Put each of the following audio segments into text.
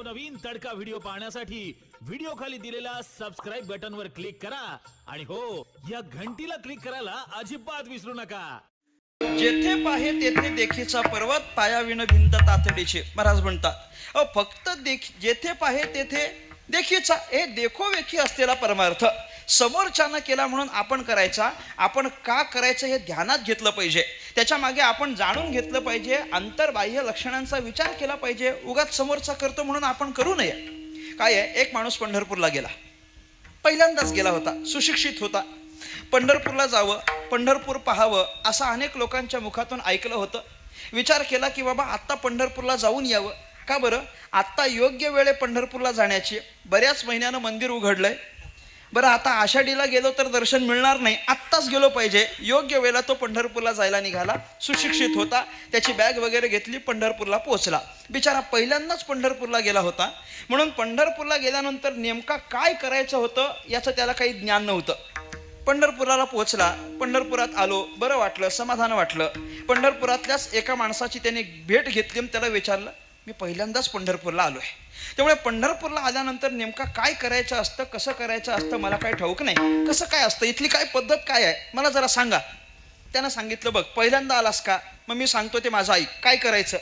नवनवीन तडका व्हिडिओ पाहण्यासाठी व्हिडिओ खाली दिलेल्या सबस्क्राईब बटनवर क्लिक करा आणि हो या घंटीला क्लिक करायला अजिबात विसरू नका. जेथे पाहे तेथे देखीचा पर्वत पायाविन भिंत तातडीचे महाराज म्हणतात फक्त जेथे पाहे तेथे देखीचा हे देखो वेखी असलेला परमार्थ समोरच्यानं केला म्हणून आपण करायचा, आपण का करायचं हे ध्यानात घेतलं पाहिजे. त्याच्या मागे आपण जाणून घेतलं पाहिजे, अंतर्बाह्य लक्षणांचा विचार केला पाहिजे. उगाच समोरचा करतो म्हणून आपण करू नये. काय आहे, एक माणूस पंढरपूरला गेला, पहिल्यांदाच गेला होता, सुशिक्षित होता. पंढरपूरला जावं, पंढरपूर पाहावं असं अनेक लोकांच्या मुखातून ऐकलं होतं. विचार केला की बाबा आत्ता पंढरपूरला जाऊन यावं. का बरं? आत्ता योग्य वेळे पंढरपूरला जाण्याची. बऱ्याच महिन्यानं मंदिर उघडलंय. बरं आता आषाढीला गेलो तर दर्शन मिळणार नाही, आत्ताच गेलो पाहिजे. योग्य वेळेला तो पंढरपूरला जायला निघाला. सुशिक्षित होता, त्याची बॅग वगैरे घेतली, पंढरपूरला पोहोचला. बिचारा पहिल्यांदाच पंढरपूरला गेला होता, म्हणून पंढरपूरला गेल्यानंतर नेमका काय करायचं होतं याचं त्याला काही ज्ञान नव्हतं. पंढरपुराला पोहोचला, पंढरपुरात आलो, बरं वाटलं, समाधान वाटलं. पंढरपुरातल्याच एका माणसाची त्याने भेट घेतली आणि त्याला विचारलं, मी पहिल्यांदाच पंढरपूरला आलो आहे, त्यामुळे पंढरपूरला आल्यानंतर नेमका काय करायचं असतं, कसं करायचं असतं मला काही ठाऊक नाही, कसं काय असतं, इथली काय पद्धत काय आहे मला जरा सांगा. त्यानं सांगितलं, बघ पहिल्यांदा आलास का, मग मी सांगतो ते माझं ऐक. काय करायचं?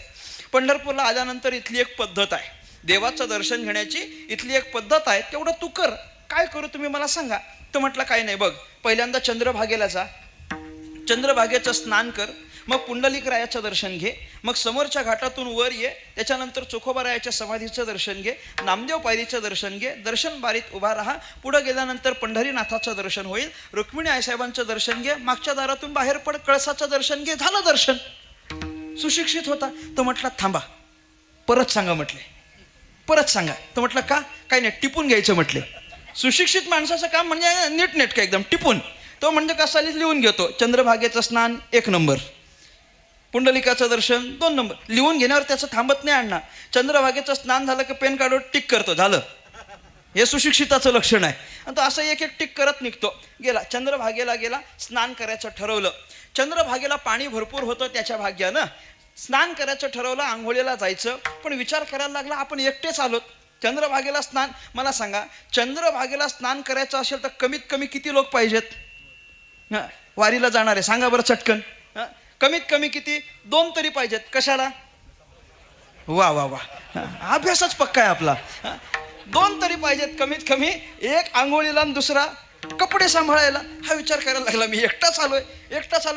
पंढरपूरला आल्यानंतर इथली एक पद्धत आहे, देवाचं दर्शन घेण्याची इथली एक पद्धत आहे, तेवढं तू कर. काय करू तुम्ही मला सांगा. तो म्हटलं काय नाही, बघ पहिल्यांदा चंद्रभागेला जा, चंद्रभागेचं स्नान कर, मग पुंडलिकरायाचं दर्शन घे, मग समोरच्या घाटातून वर ये, त्याच्यानंतर चोखोबारायाच्या समाधीचं दर्शन घे, नामदेव पायरीचं दर्शन घे, दर्शन बारीत उभा राहा, पुढं गेल्यानंतर पंढरीनाथाचं दर्शन होईल, रुक्मिणी आईसाहेबांचं दर्शन घे, मागच्या दारातून बाहेर पड, कळसाचं दर्शन घे, झालं दर्शन. सुशिक्षित होता. तो म्हटला थांबा, परत सांगा म्हटले, परत सांगा. तो म्हटलं का? काय नाही, टिपून घ्यायचं म्हटले. सुशिक्षित माणसाचं काम म्हणजे नीटनेटकं एकदम टिपून. तो म्हणजे कसा लिहून घेतो, चंद्रभागेचं स्नान 1 नंबर, पुंडलिकाचं दर्शन 2 नंबर. लिहून घेण्यावर त्याचं थांबत नाही अण्णा. चंद्रभागेचं स्नान झालं की पेन काढून टिक करतो, झालं. हे सुशिक्षिताचं लक्षण आहे. आणि तो असं एक एक टिक करत निघतो. गेला चंद्रभागेला, गेला, स्नान करायचं ठरवलं. चंद्रभागेला पाणी भरपूर होतं त्याच्या भाग्यानं. स्नान करायचं ठरवलं, आंघोळीला जायचं, पण विचार करायला लागला आपण एकटेच आलोत. चंद्रभागेला स्नान, मला सांगा चंद्रभागेला स्नान करायचं असेल तर कमीत कमी किती लोक पाहिजेत? वारीला जाणार आहे, सांगा बरं चटकन. कमीत कमी किती? 2 तरी पाहिजेत. कशाला? वा वा वा, अभ्यासच पक्का आहे आपला. 2 तरी पाहिजेत कमीत कमी, एक आंघोळीला आणि दुसरा कपडे सांभाळायला. हा विचार करायला लागला, मी एकटाच आलोय,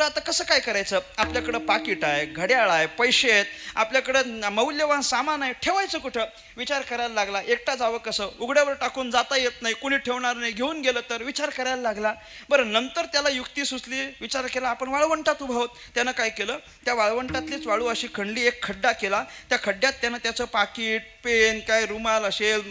आता कसं काय करायचं? आपल्याकडं पाकिट आहे, घड्याळ आहे, पैसे आहेत, आपल्याकडं मौल्यवान सामान आहे, ठेवायचं कुठं? विचार करायला लागला. एकटा जावं कसं? उघड्यावर टाकून जाता येत नाही, कुणी ठेवणार नाही, घेऊन गेलं तर? विचार करायला लागला. बरं नंतर त्याला युक्ती सुचली. विचार केला, आपण वाळवंटात उभा आहोत. त्यानं काय केलं, त्या वाळवंटातलीच वाळू अशी खणली, एक खड्डा केला. त्या खड्ड्यात त्यानं त्याचं पाकिट, पेन, काय रुमाल असेल,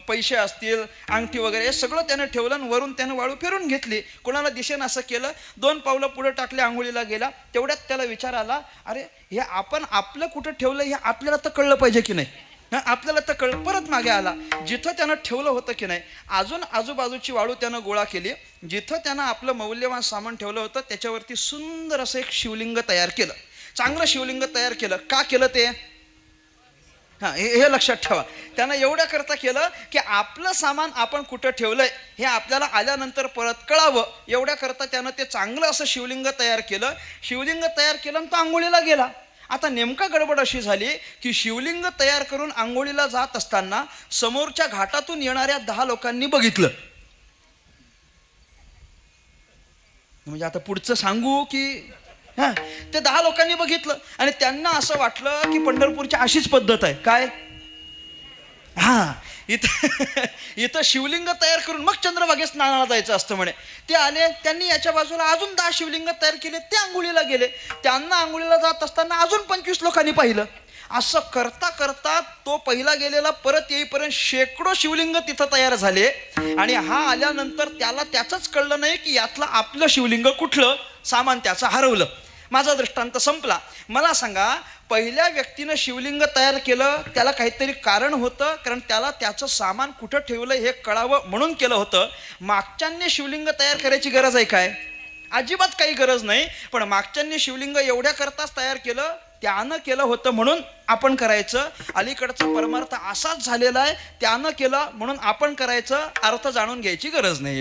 पैसे असतील, अंगठी वगैरे हे सगळं त्यानं ठेवलं आणि वरून त्यानं वाळू फिरून घेतली. कोणाला दिसेन असं केलं. 2 पावलं पुढे टाकले, आंघोळीला गेला. तेवढ्यात त्याला विचार आला, अरे हे आपण आपलं कुठं ठेवलं हे आपल्याला तर कळलं पाहिजे की नाही. आपल्याला तर कळलं. परत मागे आला, जिथं त्यानं ठेवलं होतं की नाही अजून आजूबाजूची वाळू त्यानं गोळा केली. जिथं त्यानं आपलं मौल्यवान सामान ठेवलं होतं त्याच्यावरती सुंदर असं एक शिवलिंग तयार केलं. चांगलं शिवलिंग तयार केलं. का केलं ते? हे लक्षात ठेवा. त्यानं एवढ्या करता केलं की आपलं सामान आपण कुठं ठेवलंय हे आपल्याला आल्यानंतर परत कळावं. एवढ्या करता त्यानं ते चांगलं असं शिवलिंग तयार केलं. शिवलिंग तयार केलं आणि तो आंघोळीला गेला. आता नेमका गडबड अशी झाली की शिवलिंग तयार करून आंघोळीला जात असताना समोरच्या घाटातून येणाऱ्या 10 लोकांनी बघितलं. म्हणजे आता पुढचं सांगू की ते 10 लोकांनी बघितलं आणि त्यांना असं वाटलं की पंढरपूरची अशीच पद्धत आहे. काय? इथं शिवलिंग तयार करून मग चंद्रभागेत स्नानाला जायचं असतं म्हणे. ते आले, त्यांनी याच्या बाजूला अजून 10 शिवलिंग तयार केले, ते आंघोळीला गेले. त्यांना आंघोळीला जात असताना अजून 25 लोकांनी पाहिलं. असं करता करता तो पहिला गेलेला परत येईपर्यंत शेकडो शिवलिंग तिथं तयार झाले. आणि हा आल्यानंतर त्याला त्याचंच कळलं नाही की यातलं आपलं शिवलिंग कुठलं, सामान त्याचं हरवलं. माझा दृष्टांत संपला. मला सांगा, पहिल्या व्यक्तीनं शिवलिंग तयार केलं त्याला काहीतरी कारण होतं, कारण त्याला त्याचं सामान कुठं ठेवलं हे कळावं म्हणून केलं होतं. मागच्यांनी शिवलिंग तयार करायची गरज आहे काय? अजिबात काही गरज नाही. पण मागच्यांनी शिवलिंग एवढ्या करताच तयार केलं त्यानं केलं होतं म्हणून आपण करायचं. अलीकडचा परमार्थ असाच झालेला आहे, त्यानं केलं म्हणून आपण करायचं, अर्थ जाणून घ्यायची गरज नाही.